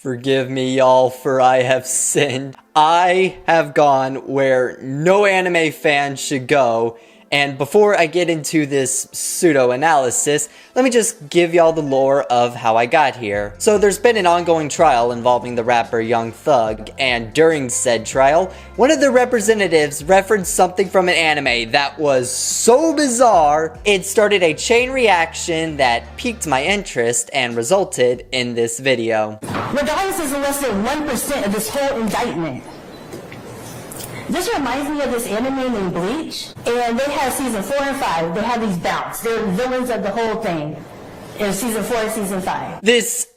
Forgive me, y'all, for I have sinned. I have gone where no anime fan should go. And before I get into this pseudo-analysis, let me just give y'all the lore of how I got here. So there's been an ongoing trial involving the rapper Young Thug, and during said trial, one of the representatives referenced something from an anime that was so bizarre, it started a chain reaction that piqued my interest and resulted in this video. Regardless is less than 1% of this whole indictment. This reminds me of this anime named Bleach, and they have season 4 and 5. They have these Bounts. They're villains of the whole thing in season 4 and season 5. This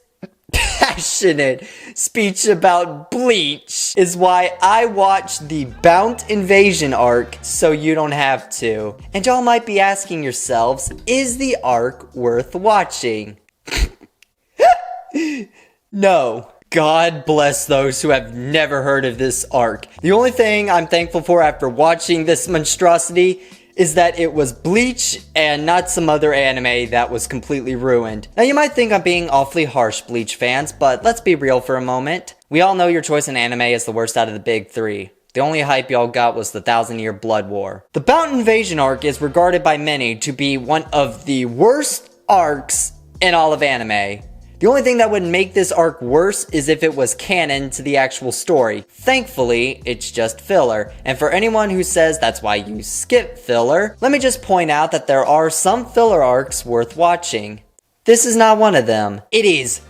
passionate speech about Bleach is why I watched the Bount invasion arc, so you don't have to. And y'all might be asking yourselves, is the arc worth watching? No. God bless those who have never heard of this arc. The only thing I'm thankful for after watching this monstrosity is that it was Bleach and not some other anime that was completely ruined. Now you might think I'm being awfully harsh, Bleach fans, but let's be real for a moment. We all know your choice in anime is the worst out of the big three. The only hype y'all got was the 1,000-year Blood War. The Bount invasion arc is regarded by many to be one of the worst arcs in all of anime. The only thing that would make this arc worse is if it was canon to the actual story. Thankfully, it's just filler. And for anyone who says that's why you skip filler, let me just point out that there are some filler arcs worth watching. This is not one of them. It is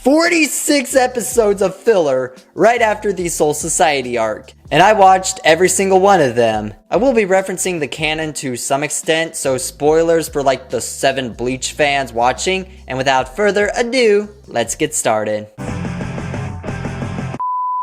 46 episodes of filler right after the Soul Society arc. And I watched every single one of them. I will be referencing the canon to some extent, so spoilers for like the 7 Bleach fans watching. And without further ado, let's get started.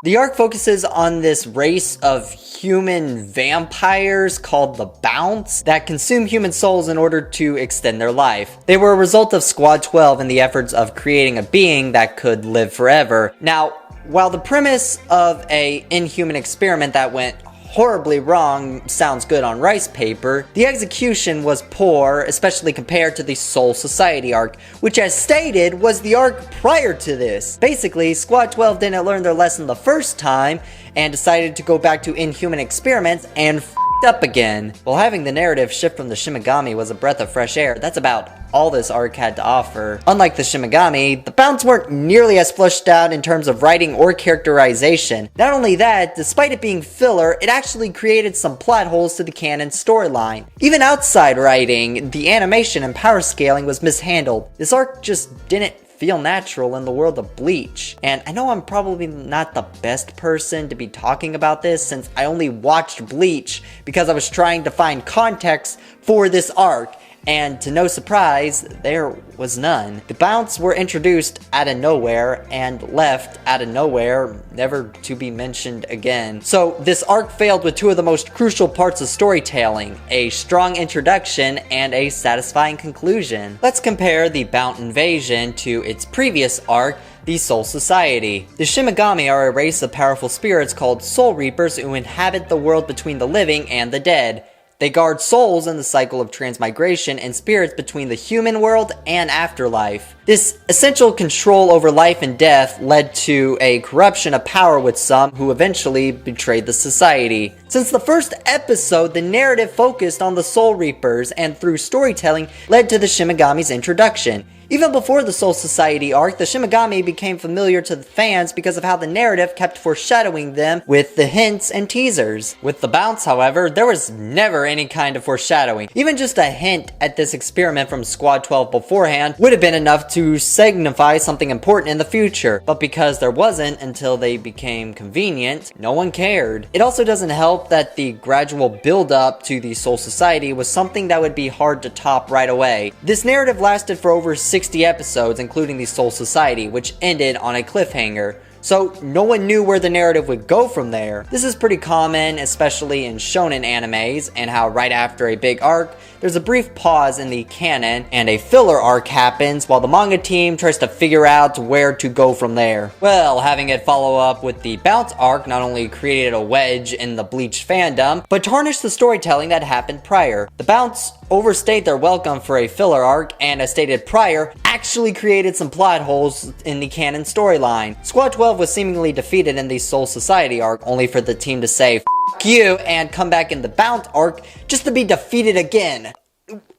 The arc focuses on this race of human vampires called the Bounts that consume human souls in order to extend their life. They were a result of Squad 12 and the efforts of creating a being that could live forever. Now, while the premise of an inhuman experiment that went horribly wrong sounds good on rice paper, the execution was poor, especially compared to the Soul Society arc, which as stated was the arc prior to this. Basically, Squad 12 didn't learn their lesson the first time and decided to go back to inhuman experiments and up again. While having the narrative shift from the Shimigami was a breath of fresh air, that's about all this arc had to offer. Unlike the Shimigami, the Bounts weren't nearly as fleshed out in terms of writing or characterization. Not only that, despite it being filler, it actually created some plot holes to the canon storyline. Even outside writing, the animation and power scaling was mishandled. This arc just didn't feel natural in the world of Bleach. And I know I'm probably not the best person to be talking about this since I only watched Bleach because I was trying to find context for this arc. And to no surprise, there was none. The Bounts were introduced out of nowhere and left out of nowhere, never to be mentioned again. So this arc failed with 2 of the most crucial parts of storytelling, a strong introduction and a satisfying conclusion. Let's compare the Bount invasion to its previous arc, the Soul Society. The Shimigami are a race of powerful spirits called Soul Reapers who inhabit the world between the living and the dead. They guard souls in the cycle of transmigration and spirits between the human world and afterlife. This essential control over life and death led to a corruption of power with some who eventually betrayed the society. Since the first episode, the narrative focused on the Soul Reapers and through storytelling led to the Shimigami's introduction. Even before the Soul Society arc, the Shimigami became familiar to the fans because of how the narrative kept foreshadowing them with the hints and teasers. With the Bounts, however, there was never any kind of foreshadowing. Even just a hint at this experiment from Squad 12 beforehand would have been enough to signify something important in the future. But because there wasn't until they became convenient, no one cared. It also doesn't help that the gradual build-up to the Soul Society was something that would be hard to top right away. This narrative lasted for over 60 episodes, including the Soul Society, which ended on a cliffhanger. So no one knew where the narrative would go from there. This is pretty common, especially in shonen animes, and how right after a big arc, there's a brief pause in the canon, and a filler arc happens while the manga team tries to figure out where to go from there. Well, having it follow up with the Bount arc not only created a wedge in the Bleach fandom, but tarnished the storytelling that happened prior. The Bounts overstayed their welcome for a filler arc, and as stated prior, actually created some plot holes in the canon storyline. Squad 12 was seemingly defeated in the Soul Society arc, only for the team to say "F you" and come back in the Bount arc just to be defeated again.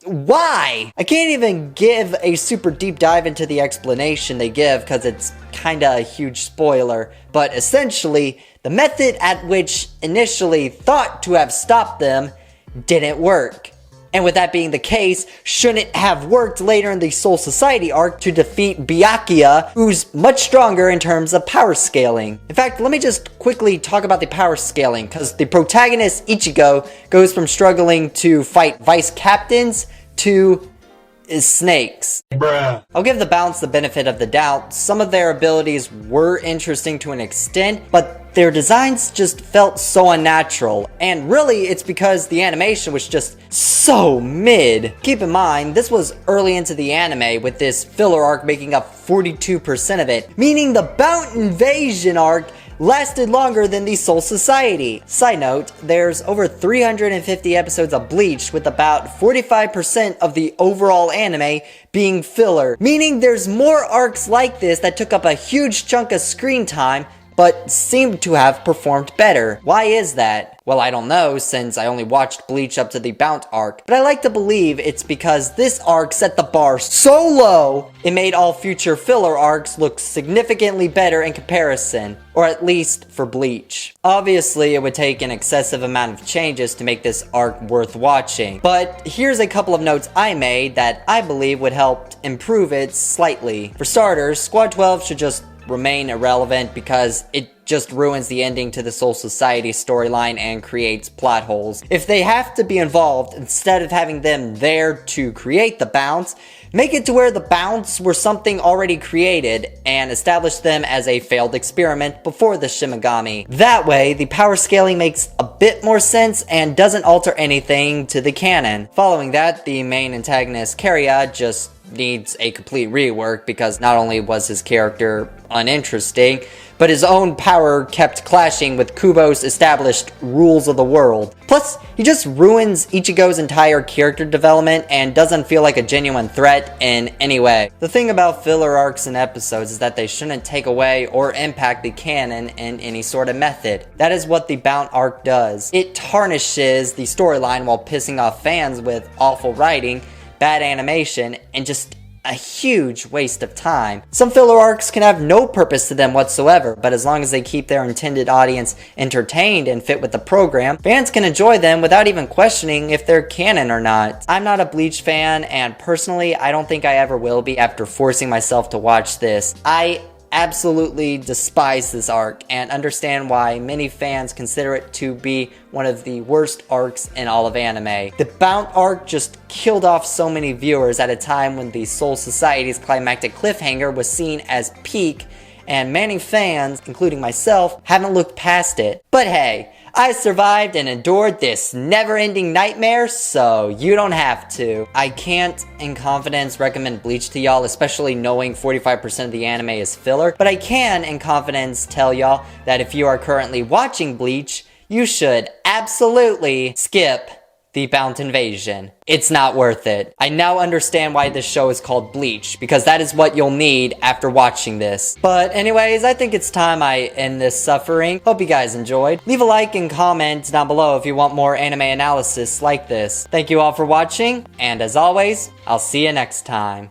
Why? I can't even give a super deep dive into the explanation they give because it's kinda a huge spoiler, but essentially, the method at which initially thought to have stopped them didn't work. And with that being the case, shouldn't have worked later in the Soul Society arc to defeat Byakuya, who's much stronger in terms of power scaling. In fact, let me just quickly talk about the power scaling, because the protagonist Ichigo goes from struggling to fight vice captains to snakes. Bruh. I'll give the Bounts the benefit of the doubt. Some of their abilities were interesting to an extent, but their designs just felt so unnatural, and really it's because the animation was just so mid. Keep in mind, this was early into the anime, with this filler arc making up 42% of it, meaning the Bount invasion arc lasted longer than the Soul Society. Side note, there's over 350 episodes of Bleach, with about 45% of the overall anime being filler, meaning there's more arcs like this that took up a huge chunk of screen time but seemed to have performed better. Why is that? Well, I don't know, since I only watched Bleach up to the Bount arc, but I like to believe it's because this arc set the bar so low, it made all future filler arcs look significantly better in comparison, or at least for Bleach. Obviously, it would take an excessive amount of changes to make this arc worth watching, but here's a couple of notes I made that I believe would help improve it slightly. For starters, Squad 12 should just remain irrelevant because it just ruins the ending to the Soul Society storyline and creates plot holes. If they have to be involved, instead of having them there to create the Bounts, make it to where the Bounts were something already created and establish them as a failed experiment before the Shimigami. That way, the power scaling makes a bit more sense and doesn't alter anything to the canon. Following that, the main antagonist, Kariya, just needs a complete rework because not only was his character uninteresting, but his own power kept clashing with Kubo's established rules of the world. Plus, he just ruins Ichigo's entire character development and doesn't feel like a genuine threat in any way. The thing about filler arcs and episodes is that they shouldn't take away or impact the canon in any sort of method. That is what the Bount arc does. It tarnishes the storyline while pissing off fans with awful writing, bad animation, and just a huge waste of time. Some filler arcs can have no purpose to them whatsoever, but as long as they keep their intended audience entertained and fit with the program, fans can enjoy them without even questioning if they're canon or not. I'm not a Bleach fan, and personally, I don't think I ever will be after forcing myself to watch this. I absolutely despise this arc and understand why many fans consider it to be one of the worst arcs in all of anime. The Bount arc just killed off so many viewers at a time when the Soul Society's climactic cliffhanger was seen as peak, and many fans, including myself, haven't looked past it. But hey, I survived and endured this never-ending nightmare, so you don't have to. I can't, in confidence, recommend Bleach to y'all, especially knowing 45% of the anime is filler, but I can, in confidence, tell y'all that if you are currently watching Bleach, you should absolutely skip the Bount invasion. It's not worth it. I now understand why this show is called Bleach, because that is what you'll need after watching this. But anyways, I think it's time I end this suffering. Hope you guys enjoyed. Leave a like and comment down below if you want more anime analysis like this. Thank you all for watching, and as always, I'll see you next time.